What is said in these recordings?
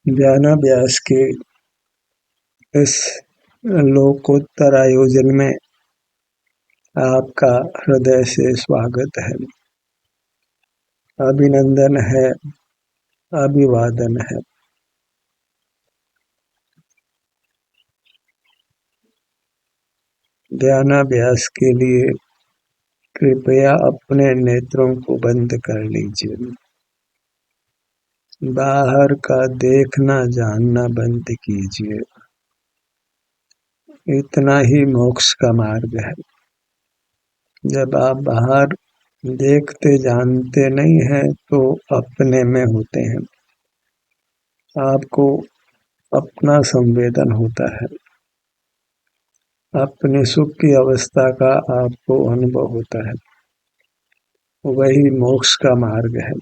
ज्ञानाभ्यास के इस लोकोत्तर आयोजन में आपका हृदय से स्वागत है, अभिनंदन है, अभिवादन है। ध्यानाभ्यास के लिए कृपया अपने नेत्रों को बंद कर लीजिए। बाहर का देखना जानना बंद कीजिए। इतना ही मोक्ष का मार्ग है। जब आप बाहर देखते जानते नहीं हैं तो अपने में होते हैं। आपको अपना संवेदन होता है। अपने सुख की अवस्था का आपको अनुभव होता है। वही मोक्ष का मार्ग है।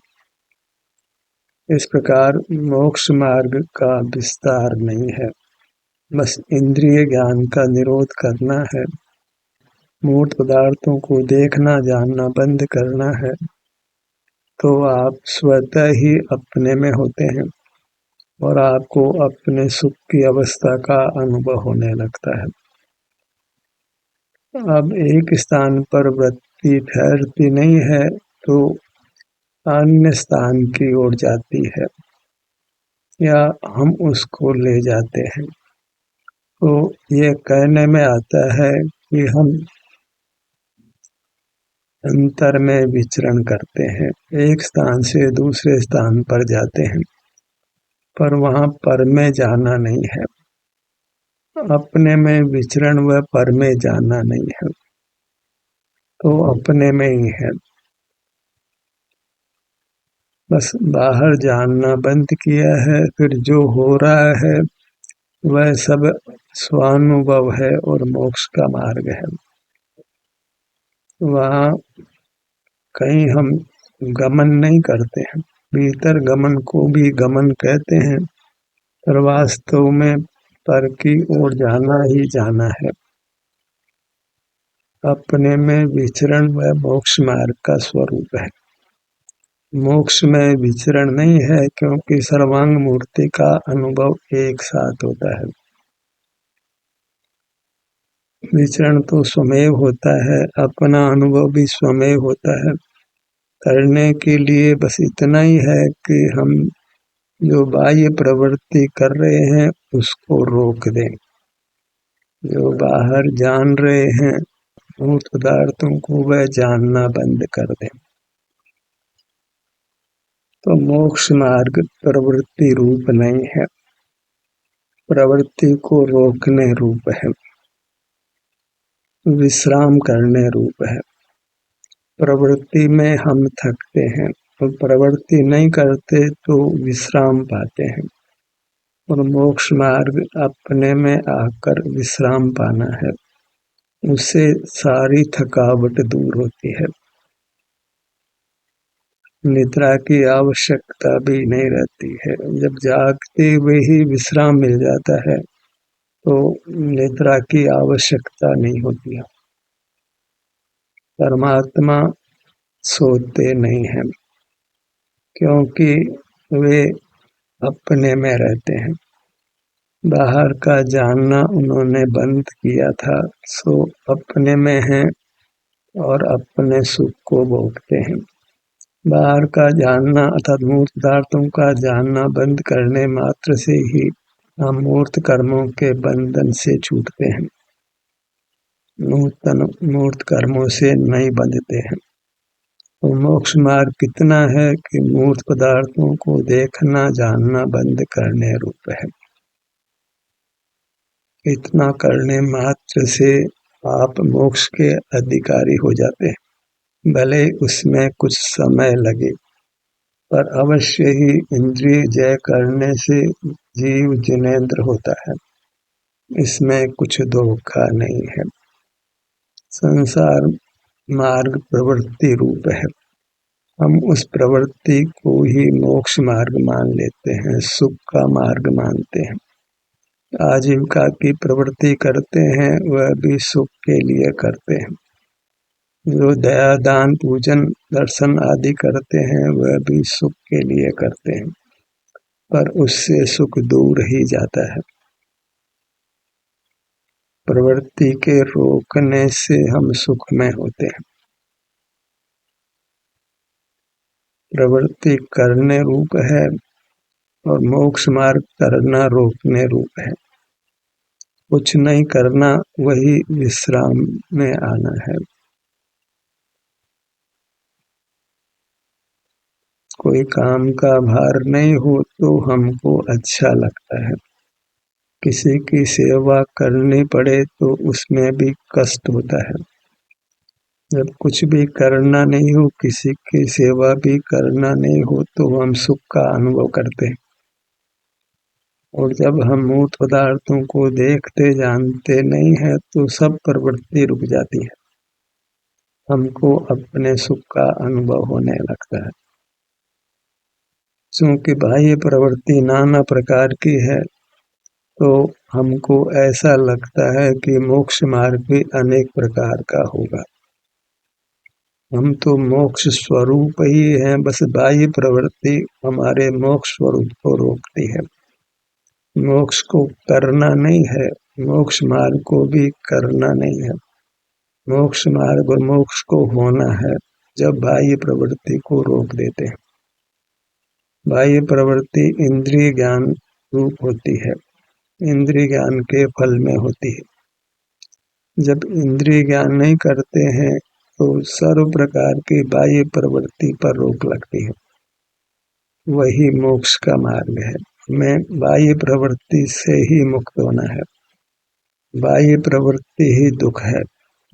इस प्रकार मोक्ष मार्ग का विस्तार नहीं है, बस इंद्रिय ज्ञान का निरोध करना है, मूर्त पदार्थों को देखना जानना बंद करना है, तो आप स्वतः ही अपने में होते हैं और आपको अपने सुख की अवस्था का अनुभव होने लगता है। अब एक स्थान पर वृत्ति ठहरती नहीं है तो अन्य स्थान की ओर जाती है या हम उसको ले जाते हैं। तो ये कहने में आता है कि हम अंतर में विचरण करते हैं, एक स्थान से दूसरे स्थान पर जाते हैं, पर वहाँ पर में जाना नहीं है। अपने में विचरण व पर में जाना नहीं है, तो अपने में ही है। बस बाहर जानना बंद किया है, फिर जो हो रहा है वह सब स्वानुभव है और मोक्ष का मार्ग है। वहाँ कहीं हम गमन नहीं करते हैं। भीतर गमन को भी गमन कहते हैं, पर वास्तव में पर की ओर जाना ही जाना है। अपने में विचरण व मोक्ष मार्ग का स्वरूप है। मोक्ष में विचरण नहीं है, क्योंकि सर्वांग मूर्ति का अनुभव एक साथ होता है। विचरण तो स्वमेव होता है, अपना अनुभव भी स्वमेव होता है। करने के लिए बस इतना ही है कि हम जो बाह्य प्रवृत्ति कर रहे हैं उसको रोक दें। जो बाहर जान रहे हैं मूर्त पदार्थों को, वह जानना बंद कर दें। तो मोक्ष मार्ग प्रवृत्ति रूप नहीं है, प्रवृत्ति को रोकने रूप है, विश्राम करने रूप है। प्रवृत्ति में हम थकते हैं और प्रवृत्ति नहीं करते तो विश्राम पाते हैं। और मोक्ष मार्ग अपने में आकर विश्राम पाना है, उससे सारी थकावट दूर होती है। निद्रा की आवश्यकता भी नहीं रहती है। जब जागते हुए ही विश्राम मिल जाता है तो निद्रा की आवश्यकता नहीं होती है। परमात्मा सोते नहीं हैं, क्योंकि वे अपने में रहते हैं। बाहर का जानना उन्होंने बंद किया था, सो अपने में हैं और अपने सुख को भोगते हैं। बाहर का जानना अर्थात मूर्त पदार्थों का जानना बंद करने मात्र से ही हम मूर्त कर्मों के बंधन से छूटते हैं, नूतन मूर्त कर्मों से नहीं बंधते हैं। तो मोक्ष मार्ग कितना है कि मूर्त पदार्थों को देखना जानना बंद करने रूप है। इतना करने मात्र से आप मोक्ष के अधिकारी हो जाते हैं, भले उसमें कुछ समय लगे, पर अवश्य ही इंद्रिय जय करने से जीव जिनेंद्र होता है। इसमें कुछ धोखा नहीं है। संसार मार्ग प्रवृत्ति रूप है, हम उस प्रवृत्ति को ही मोक्ष मार्ग मान लेते हैं, सुख का मार्ग मानते हैं। आजीविका की प्रवृत्ति करते हैं वह भी सुख के लिए करते हैं। जो दया दान पूजन दर्शन आदि करते हैं वह भी सुख के लिए करते हैं। पर उससे सुख दूर ही जाता है। प्रवृत्ति के रोकने से हम सुख में होते हैं। प्रवृत्ति करने रूप है और मोक्ष मार्ग करना रोकने रूप है। कुछ नहीं करना वही विश्राम में आना है। कोई काम का भार नहीं हो तो हमको अच्छा लगता है। किसी की सेवा करनी पड़े तो उसमें भी कष्ट होता है। जब कुछ भी करना नहीं हो, किसी की सेवा भी करना नहीं हो तो हम सुख का अनुभव करते हैं। और जब हम मूर्त पदार्थों को देखते जानते नहीं है तो सब प्रवृत्ति रुक जाती है। हमको अपने सुख का अनुभव होने लगता है। क्योंकि बाह्य प्रवृत्ति नाना प्रकार की है तो हमको ऐसा लगता है कि मोक्ष मार्ग भी अनेक प्रकार का होगा। हम तो मोक्ष स्वरूप ही हैं, बस बाह्य प्रवृत्ति हमारे मोक्ष स्वरूप को रोकती है। मोक्ष को करना नहीं है, मोक्ष मार्ग को भी करना नहीं है। मोक्ष मार्ग और मोक्ष को होना है जब बाह्य प्रवृत्ति को रोक देते हैं। बाह्य प्रवृत्ति इंद्रिय ज्ञान रूप होती है, इंद्रिय ज्ञान के फल में होती है। जब इंद्रिय ज्ञान नहीं करते हैं तो सर्व प्रकार की बाह्य प्रवृत्ति पर रोक लगती है। वही मोक्ष का मार्ग है। हमें बाह्य प्रवृत्ति से ही मुक्त होना है। बाह्य प्रवृत्ति ही दुख है।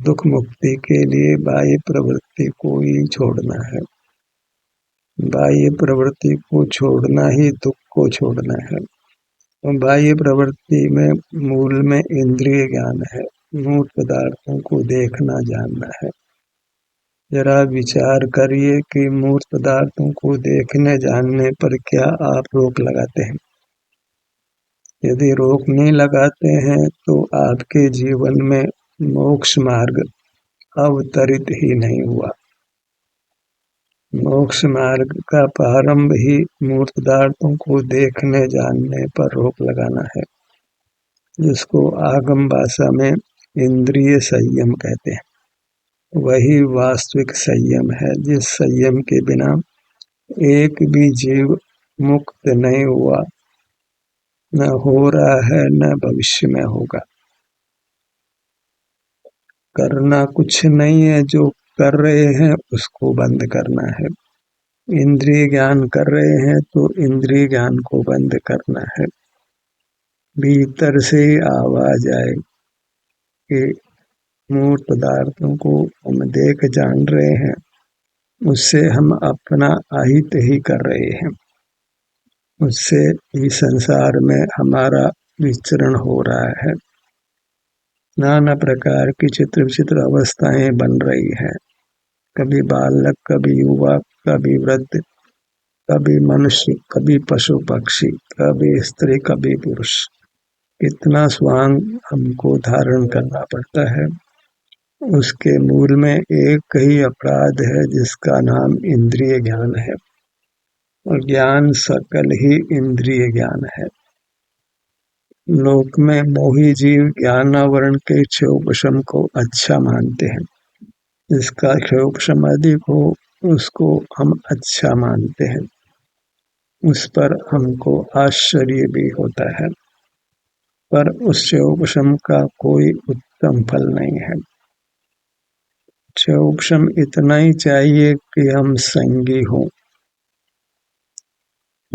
दुख मुक्ति के लिए बाह्य प्रवृत्ति को ही छोड़ना है। बाह्य प्रवृत्ति को छोड़ना ही दुख को छोड़ना है। और बाह्य प्रवृत्ति में मूल में इंद्रिय ज्ञान है, मूर्त पदार्थों को देखना जानना है। जरा विचार करिए कि मूर्त पदार्थों को देखने जानने पर क्या आप रोक लगाते हैं? यदि रोक नहीं लगाते हैं तो आपके जीवन में मोक्ष मार्ग अवतरित ही नहीं हुआ। मोक्ष मार्ग का प्रारंभ ही मूर्त पदार्थों को देखने जानने पर रोक लगाना है, जिसको आगम भाषा में इंद्रिय संयम कहते हैं। वही वास्तविक संयम है, जिस संयम के बिना एक भी जीव मुक्त नहीं हुआ, न हो रहा है, न भविष्य में होगा। करना कुछ नहीं है, जो कर रहे हैं उसको बंद करना है। इंद्रिय ज्ञान कर रहे हैं तो इंद्रिय ज्ञान को बंद करना है। भीतर से आवाज आए कि मूर्त पदार्थों को हम देख जान रहे हैं, उससे हम अपना अहित ही कर रहे हैं। उससे ही संसार में हमारा विचरण हो रहा है। नाना प्रकार की चित्र विचित्र अवस्थाएं बन रही है। कभी बालक, कभी युवा, कभी वृद्ध, कभी मनुष्य, कभी पशु पक्षी, कभी स्त्री, कभी पुरुष। कितना स्वांग हमको धारण करना पड़ता है। उसके मूल में एक ही अपराध है, जिसका नाम इंद्रिय ज्ञान है। और ज्ञान सकल ही इंद्रिय ज्ञान है। लोक में मोही जीव ज्ञानावरण के क्षयोपशम को अच्छा मानते हैं। जिसका क्षयोपशम अधिक हो उसको हम अच्छा मानते हैं। उस पर हमको आश्चर्य भी होता है, पर उस क्षयोपशम का कोई उत्तम फल नहीं है। क्षयोपशम इतना ही चाहिए कि हम संगी हों,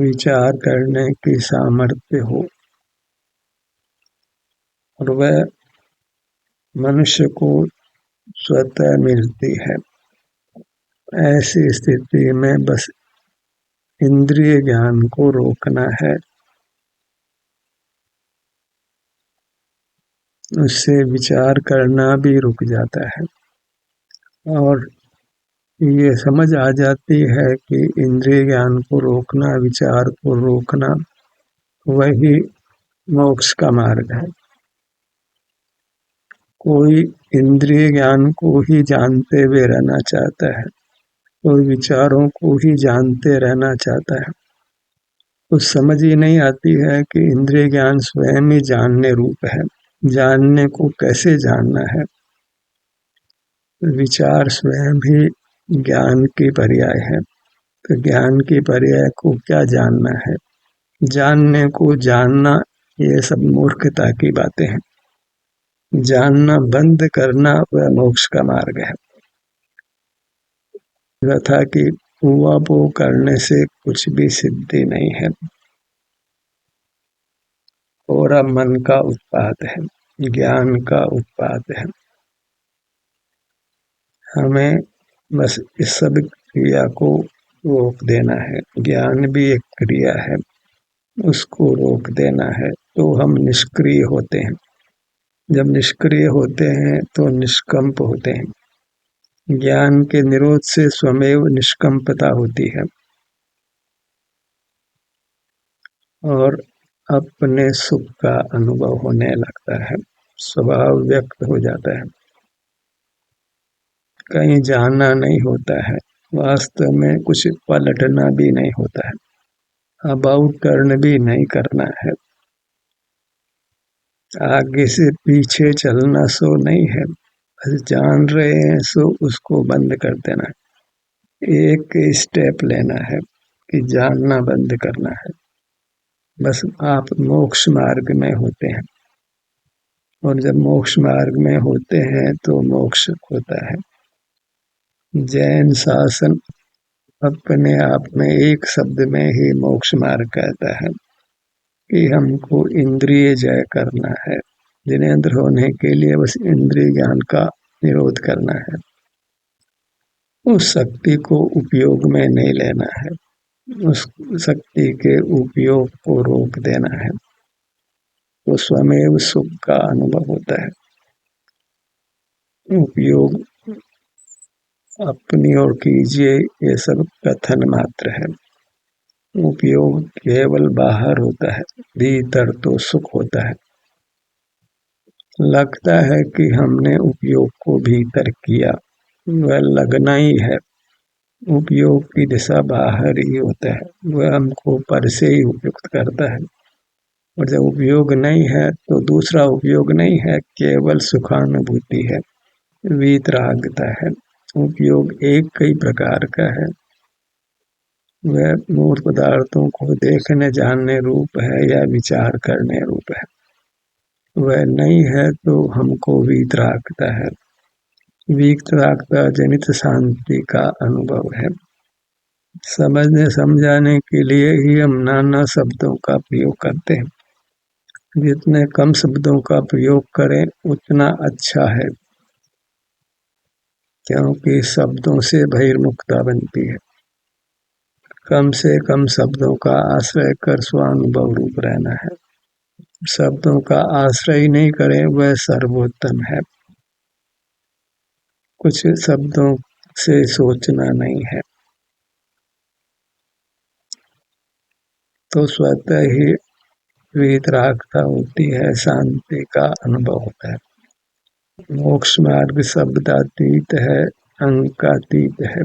विचार करने की सामर्थ्य हो, और वह मनुष्य को स्वतः मिलती है। ऐसी स्थिति में बस इंद्रिय ज्ञान को रोकना है। उससे विचार करना भी रुक जाता है और ये समझ आ जाती है कि इंद्रिय ज्ञान को रोकना, विचार को रोकना, वही मोक्ष का मार्ग है। कोई इंद्रिय ज्ञान को ही जानते हुए रहना चाहता है, कोई विचारों को ही जानते रहना चाहता है, कुछ समझ ही नहीं आती है कि इंद्रिय ज्ञान स्वयं ही जानने रूप है। जानने को कैसे जानना है? विचार स्वयं ही ज्ञान की पर्याय है। तो ज्ञान की पर्याय को क्या जानना है? जानने को जानना, ये सब मूर्खता की बातें हैं। जानना बंद करना वह मोक्ष का मार्ग है। तथा कि ऊहापोह करने से कुछ भी सिद्धि नहीं है और मन का उत्पाद है, ज्ञान का उत्पाद है। हमें बस इस सब क्रिया को रोक देना है। ज्ञान भी एक क्रिया है, उसको रोक देना है तो हम निष्क्रिय होते हैं। जब निष्क्रिय होते हैं तो निष्कंप होते हैं। ज्ञान के निरोध से स्वमेव निष्कंपता होती है और अपने सुख का अनुभव होने लगता है, स्वभाव व्यक्त हो जाता है। कहीं जाना नहीं होता है, वास्तव में कुछ पलटना भी नहीं होता है, अबाउट टर्न भी नहीं करना है। आगे से पीछे चलना सो नहीं है, बस जान रहे हैं सो उसको बंद कर देना है। एक स्टेप लेना है कि जानना बंद करना है। बस आप मोक्ष मार्ग में होते हैं और जब मोक्ष मार्ग में होते हैं तो मोक्ष होता है। जैन शासन अपने आप में एक शब्द में ही मोक्ष मार्ग कहता है कि हमको इंद्रिय जय करना है। जिनेंद्र होने के लिए बस इंद्रिय ज्ञान का निरोध करना है। उस शक्ति को उपयोग में नहीं लेना है, उस शक्ति के उपयोग को रोक देना है तो स्वमेव सुख का अनुभव होता है। उपयोग अपनी ओर कीजिए, ये सब कथन मात्र है। उपयोग केवल बाहर होता है, भीतर तो सुख होता है। लगता है कि हमने उपयोग को भीतर किया, वह लगना ही है। उपयोग की दिशा बाहर ही होता है, वह हमको पर से ही उपयुक्त करता है। और जब उपयोग नहीं है तो दूसरा उपयोग नहीं है, केवल सुखानुभूति है, वीतरागता है। उपयोग एक कई प्रकार का है, वह मूल पदार्थों को देखने जानने रूप है या विचार करने रूप है। वह नहीं है तो हमको वीतरागता है, वीतरागता जनित शांति का अनुभव है। समझने समझाने के लिए ही हम नाना शब्दों का प्रयोग करते हैं। जितने कम शब्दों का प्रयोग करें उतना अच्छा है, क्योंकि शब्दों से बहिर्मुखता बनती है। कम से कम शब्दों का आश्रय कर स्वानुभव रूप रहना है। शब्दों का आश्रय नहीं करें, वह सर्वोत्तम है। कुछ शब्दों से सोचना नहीं है तो स्वतः ही वीतरागता होती है, शांति का अनुभव होता है। मोक्ष मार्ग शब्दातीत है, अंकातीत है।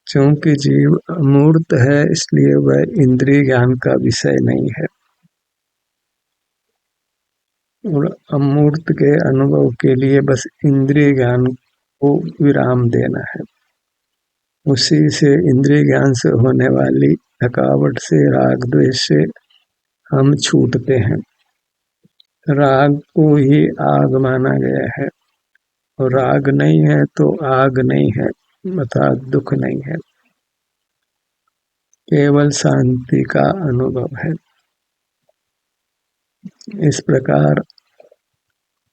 क्योंकि जीव अमूर्त है इसलिए वह इंद्रिय ज्ञान का विषय नहीं है और अमूर्त के अनुभव के लिए बस इंद्रिय ज्ञान को विराम देना है। उसी से इंद्रिय ज्ञान से होने वाली थकावट से, राग द्वेष से हम छूटते हैं। राग को ही आग माना गया है और राग नहीं है तो आग नहीं है, अर्थात दुख नहीं है, केवल शांति का अनुभव है। इस प्रकार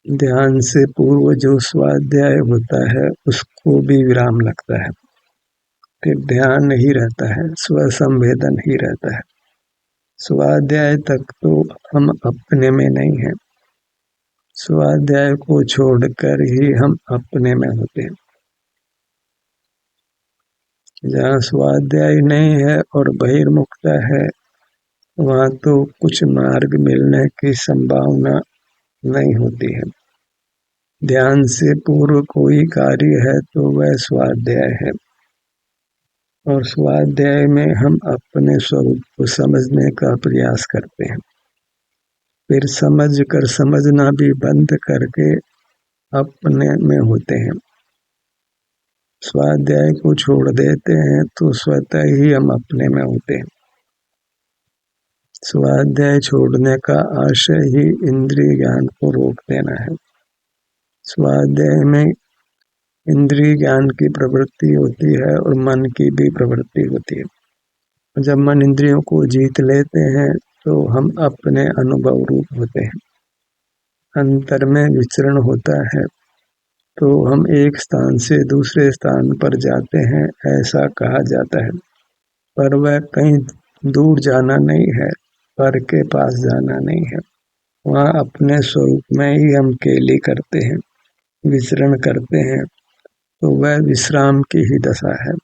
ध्यान से पूर्व जो स्वाध्याय होता है उसको भी विराम लगता है, फिर ध्यान ही रहता है, स्वसंवेदन ही रहता है। स्वाध्याय तक तो हम अपने में नहीं हैं, स्वाध्याय को छोड़कर ही हम अपने में होते हैं। जहाँ स्वाध्याय नहीं है और बहिर्मुखता है, वहाँ तो कुछ मार्ग मिलने की संभावना नहीं होती है। ध्यान से पूर्व कोई कार्य है तो वह स्वाध्याय है। और स्वाध्याय में हम अपने स्वरूप को समझने का प्रयास करते हैं, फिर समझ कर समझना भी बंद करके अपने में होते हैं। स्वाध्याय को छोड़ देते हैं तो स्वतः ही हम अपने में होते हैं। स्वाध्याय छोड़ने का आशय ही इंद्रिय ज्ञान को रोक देना है। स्वाध्याय में इंद्रिय ज्ञान की प्रवृत्ति होती है और मन की भी प्रवृत्ति होती है। जब मन इंद्रियों को जीत लेते हैं तो हम अपने अनुभव रूप होते हैं। अंतर में विचरण होता है तो हम एक स्थान से दूसरे स्थान पर जाते हैं, ऐसा कहा जाता है। पर वह कहीं दूर जाना नहीं है, पर के पास जाना नहीं है। वहाँ अपने स्वरूप में ही हम केली करते हैं, विचरण करते हैं, तो वह विश्राम की ही दशा है,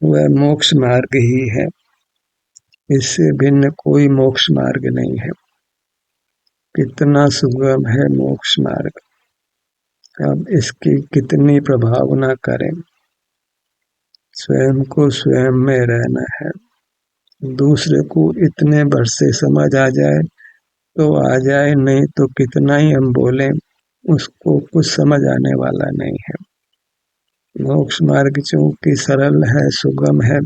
वह मोक्ष मार्ग ही है। इससे भिन्न कोई मोक्ष मार्ग नहीं है। कितना सुगम है मोक्ष मार्ग, अब इसकी कितनी प्रभावना करें। स्वयं को स्वयं में रहना है। दूसरे को इतने भर से समझ आ जाए तो आ जाए, नहीं तो कितना ही हम बोलें उसको कुछ समझ आने वाला नहीं है। मोक्ष मार्ग चूंकि सरल है, सुगम है,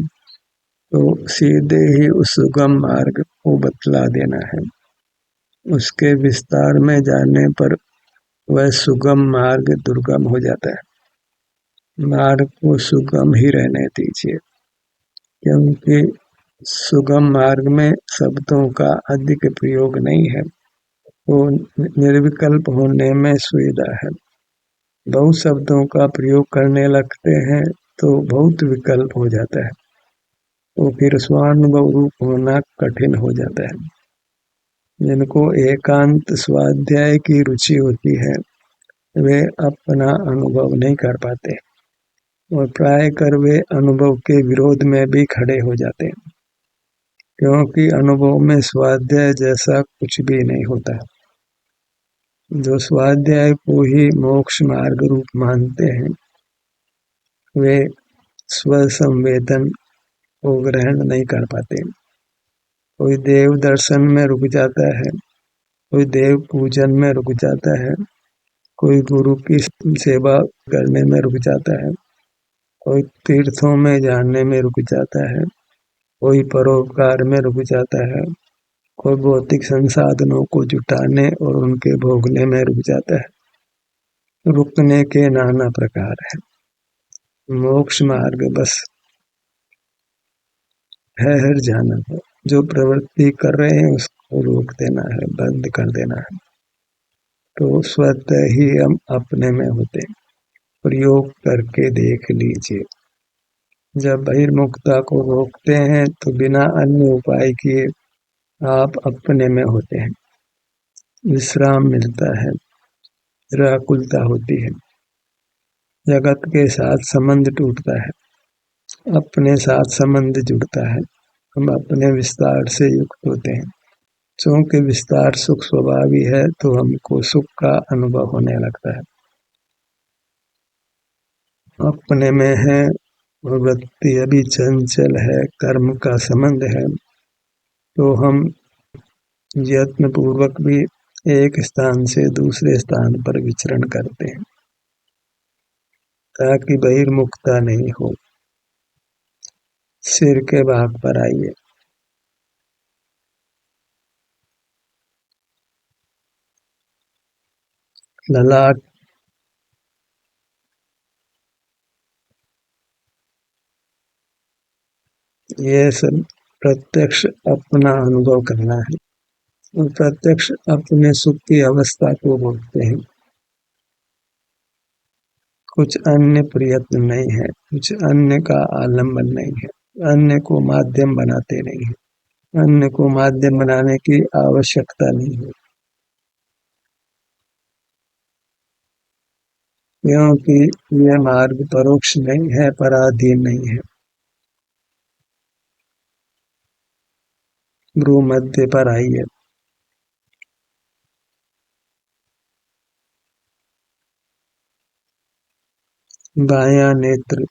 तो सीधे ही उस सुगम मार्ग को बतला देना है। उसके विस्तार में जाने पर वह सुगम मार्ग दुर्गम हो जाता है। मार्ग को सुगम ही रहने दीजिए, क्योंकि सुगम मार्ग में शब्दों का अधिक प्रयोग नहीं है, वो निर्विकल्प होने में सुविधा है। बहुत शब्दों का प्रयोग करने लगते हैं तो बहुत विकल्प हो जाता है, तो फिर स्वानुभव रूप होना कठिन हो जाता है। जिनको एकांत स्वाध्याय की रुचि होती है वे अपना अनुभव नहीं कर पाते और प्राय कर वे अनुभव के विरोध में भी खड़े हो जाते हैं, क्योंकि अनुभव में स्वाध्याय जैसा कुछ भी नहीं होता। जो स्वाध्याय को ही मोक्ष मार्ग रूप मानते हैं वे स्वसंवेदन को ग्रहण नहीं कर पाते। कोई देव दर्शन में रुक जाता है, कोई देव पूजन में रुक जाता है, कोई गुरु की सेवा करने में रुक जाता है, कोई तीर्थों में जाने में रुक जाता है, कोई परोपकार में रुक जाता है, कोई भौतिक संसाधनों को जुटाने और उनके भोगने में रुक जाता है। रुकने के नाना प्रकार है। मोक्ष मार्ग बस ठहर जाना है। जो प्रवृत्ति कर रहे हैं उसको रोक देना है, बंद कर देना है, तो स्वतः ही हम अपने में होते हैं। प्रयोग करके देख लीजिए। जब बहिर्मुखता को रोकते हैं तो बिना अन्य उपाय किए आप अपने में होते हैं। विश्राम मिलता है, व्याकुलता होती है, जगत के साथ संबंध टूटता है, अपने साथ संबंध जुड़ता है, हम अपने विस्तार से युक्त होते हैं। चूंकि विस्तार सुख स्वभावी है तो हमको सुख का अनुभव होने लगता है। अपने में है और वृत्ति अभी चंचल है, कर्म का संबंध है, तो हम यत्न पूर्वक भी एक स्थान से दूसरे स्थान पर विचरण करते हैं ताकि बहिर्मुखता नहीं हो। सिर के भाग पर आइए। ललाट, ये सब प्रत्यक्ष अपना अनुभव करना है और प्रत्यक्ष अपने सुख की अवस्था को बोलते हैं। कुछ अन्य प्रयत्न नहीं है, कुछ अन्य का आलम्बन नहीं है, अन्य को माध्यम बनाते नहीं है, अन्य को माध्यम बनाने की आवश्यकता नहीं है, क्योंकि यह मार्ग परोक्ष नहीं है, पराधीन नहीं है। भ्रू मध्य पर आइए। बायां नेत्र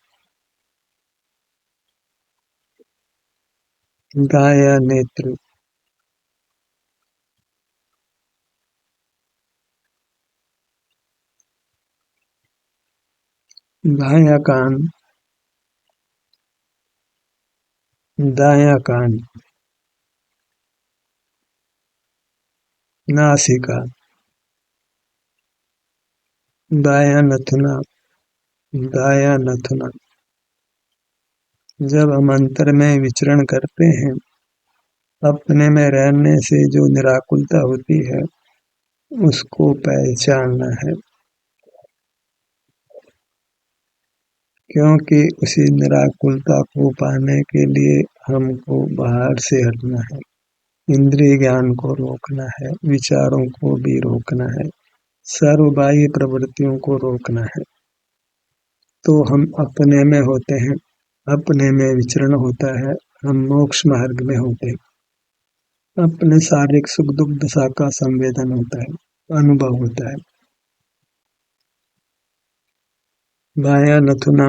दायां नेत्र, दायां कान, दायां कान, नासिका, दायां नथुना, दायां नथुना। जब हम अंतर में विचरण करते हैं, अपने में रहने से जो निराकुलता होती है, उसको पहचानना है, क्योंकि उसी निराकुलता को पाने के लिए हमको बाहर से हटना है, इंद्रिय ज्ञान को रोकना है, विचारों को भी रोकना है, सर्व बाह्य प्रवृत्तियों को रोकना है। तो हम अपने में होते हैं, अपने में विचरण होता है, हम मोक्ष मार्ग में होते हैं। अपने शारीरिक सुख दुख दशा का संवेदन होता है, अनुभव होता है। बायां नथुना,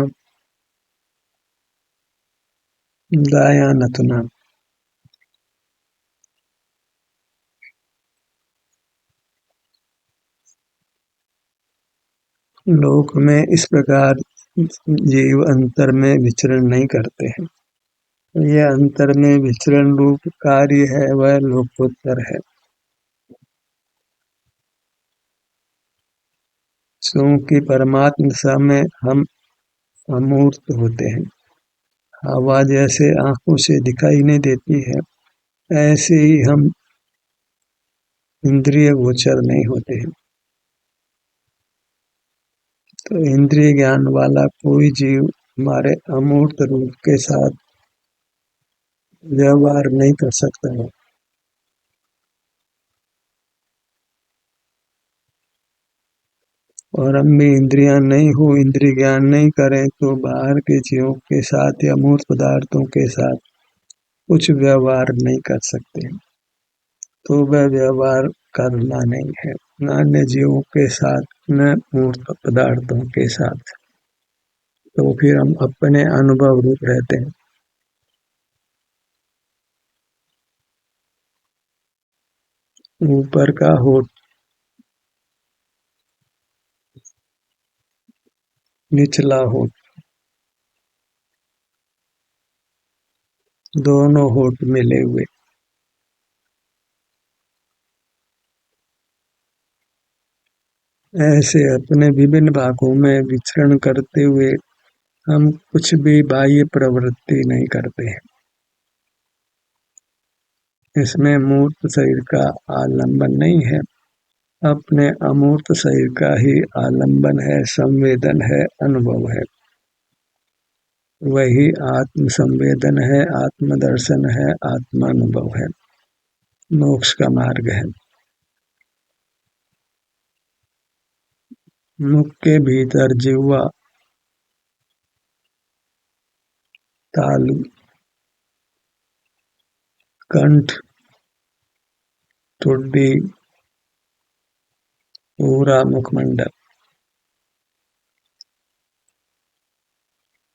दायां नथुना। लोक में इस प्रकार जीव अंतर में विचरण नहीं करते हैं। यह अंतर में विचरण रूप कार्य है, वह लोकोत्तर है। क्योंकि परमात्म दशा में हम अमूर्त होते हैं। हवा जैसे आंखों से दिखाई नहीं देती है, ऐसे ही हम इंद्रिय गोचर नहीं होते हैं। तो इंद्रिय ज्ञान वाला कोई जीव हमारे अमूर्त रूप के साथ व्यवहार नहीं कर सकता है। और हम भी इंद्रियां नहीं हो, इंद्रिय ज्ञान नहीं करें तो बाहर के जीवों के साथ या मूर्त पदार्थों के साथ कुछ व्यवहार नहीं कर सकते। तो वह व्यवहार करना नहीं है, न अन्य जीवों के साथ, न मूर्त पदार्थों के साथ। तो फिर हम अपने अनुभव रूप रहते हैं। ऊपर का होठ, निचला होठ, दोनों होठ मिले हुए। ऐसे अपने विभिन्न भागों में विचरण करते हुए हम कुछ भी बाह्य प्रवृत्ति नहीं करते हैं। इसमें मूर्त शरीर का आलंबन नहीं है, अपने अमूर्त शरीर का ही आलंबन है, संवेदन है, अनुभव है। वही आत्म संवेदन है, आत्म दर्शन है, आत्मानुभव है, मोक्ष का मार्ग है। मुख के भीतर जिह्वा, तालु, कंठ, ठुड्डी, पूरा मुखमंडल,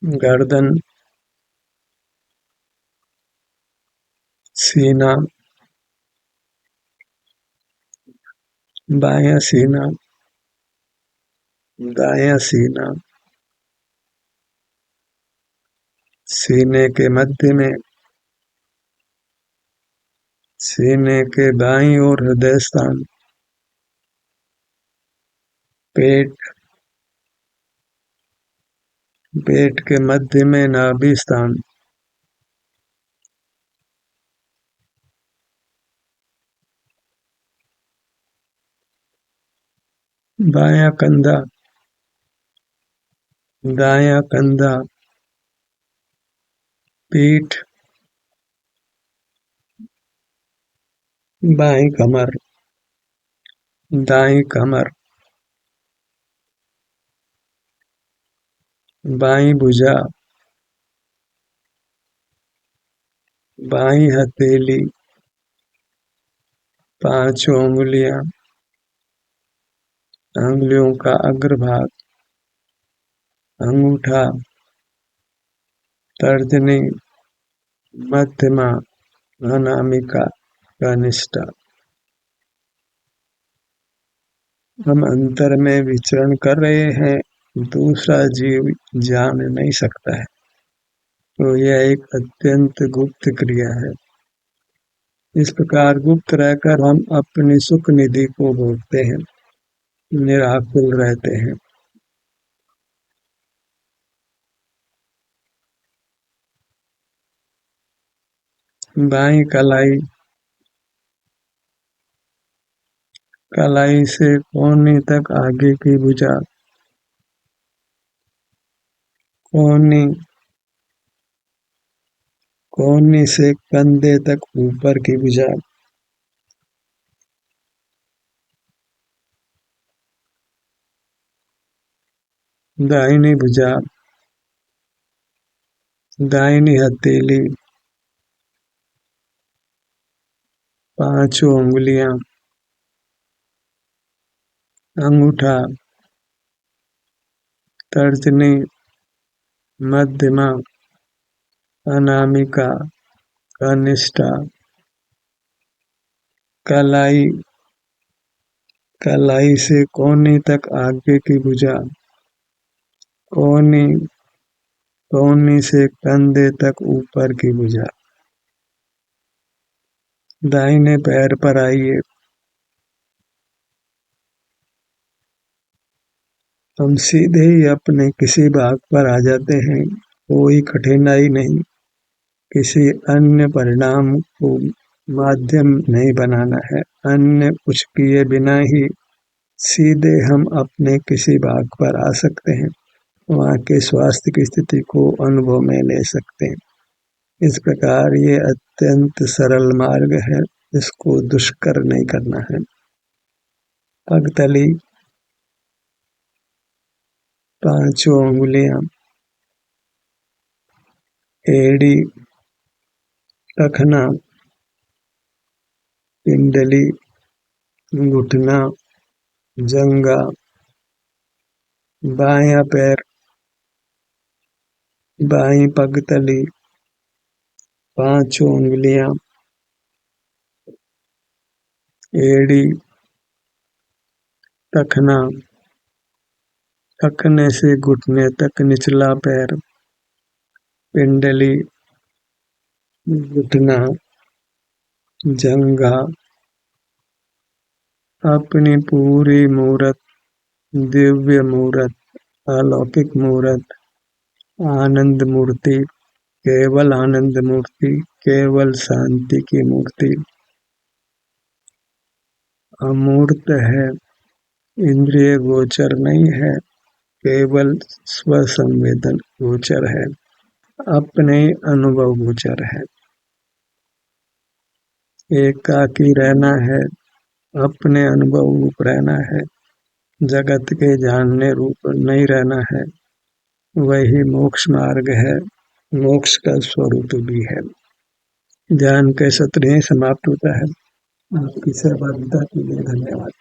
गर्दन, सीना, बायां सीना, दायां सीना, सीने के मध्य में, सीने के बाईं ओर हृदय स्थान, पेट, पेट के मध्य में नाभि स्थान, बायां कंधा, दायां कंधा, पीठ, बाईं कमर, दाईं कमर, बाईं भुजा, बाईं हथेली, पांचों उंगलियां, अंगुलियों का अग्रभाग, अंगूठा, तर्जनी, मध्यमा, अनामिका का निष्ठा। हम अंतर में विचरण कर रहे हैं, दूसरा जीव जान नहीं सकता है, तो यह एक अत्यंत गुप्त क्रिया है। इस प्रकार गुप्त रहकर हम अपनी सुख निधि को भोगते हैं, निराकुल रहते हैं। बाईं कलाई, कलाई से कोहनी तक आगे की भुजा, कोहनी कोहनी से कंधे तक ऊपर की भुजा, दाहिनी भुजा, दाहिनी हथेली, पांचों उंगलियां, अंगूठा, तर्जनी, मध्यमा, अनामिका, कनिष्ठा, कलाई, कलाई से कोहनी तक आगे की भुजा, कोहनी, कोहनी से कंधे तक ऊपर की भुजा। दाहिने पैर पर आइए। हम सीधे ही अपने किसी भाग पर आ जाते हैं, कोई कठिनाई नहीं, किसी अन्य परिणाम को माध्यम नहीं बनाना है, अन्य कुछ किए बिना ही सीधे हम अपने किसी भाग पर आ सकते हैं, वहाँ के स्वास्थ्य की स्थिति को अनुभव में ले सकते हैं। इस प्रकार ये अत्यंत सरल मार्ग है, इसको दुष्कर नहीं करना है। पगतली, पांचों उंगलियां, एड़ी, टखना, पिंडली, घुटना, जंगा, बायां पैर, बाईं पगतली, पांचों उंगलियां, एड़ी, टखना, टखने से घुटने तक निचला पैर, पिंडली, घुटना, जंघा, अपनी पूरी मूरत, दिव्य मूरत, अलौकिक मूरत, आनंद मूर्ति, केवल आनंद मूर्ति, केवल शांति की मूर्ति, अमूर्त है, इंद्रिय गोचर नहीं है, केवल स्वसंवेदन गोचर है, अपने अनुभव गोचर है। एकाकी रहना है, अपने अनुभव रूप रहना है, जगत के जानने रूप नहीं रहना है, वही मोक्ष मार्ग है, मोक्ष का स्वरूप भी है। ध्यान के सत्र समाप्त होता है। आपकी सहभागिता के लिए धन्यवाद।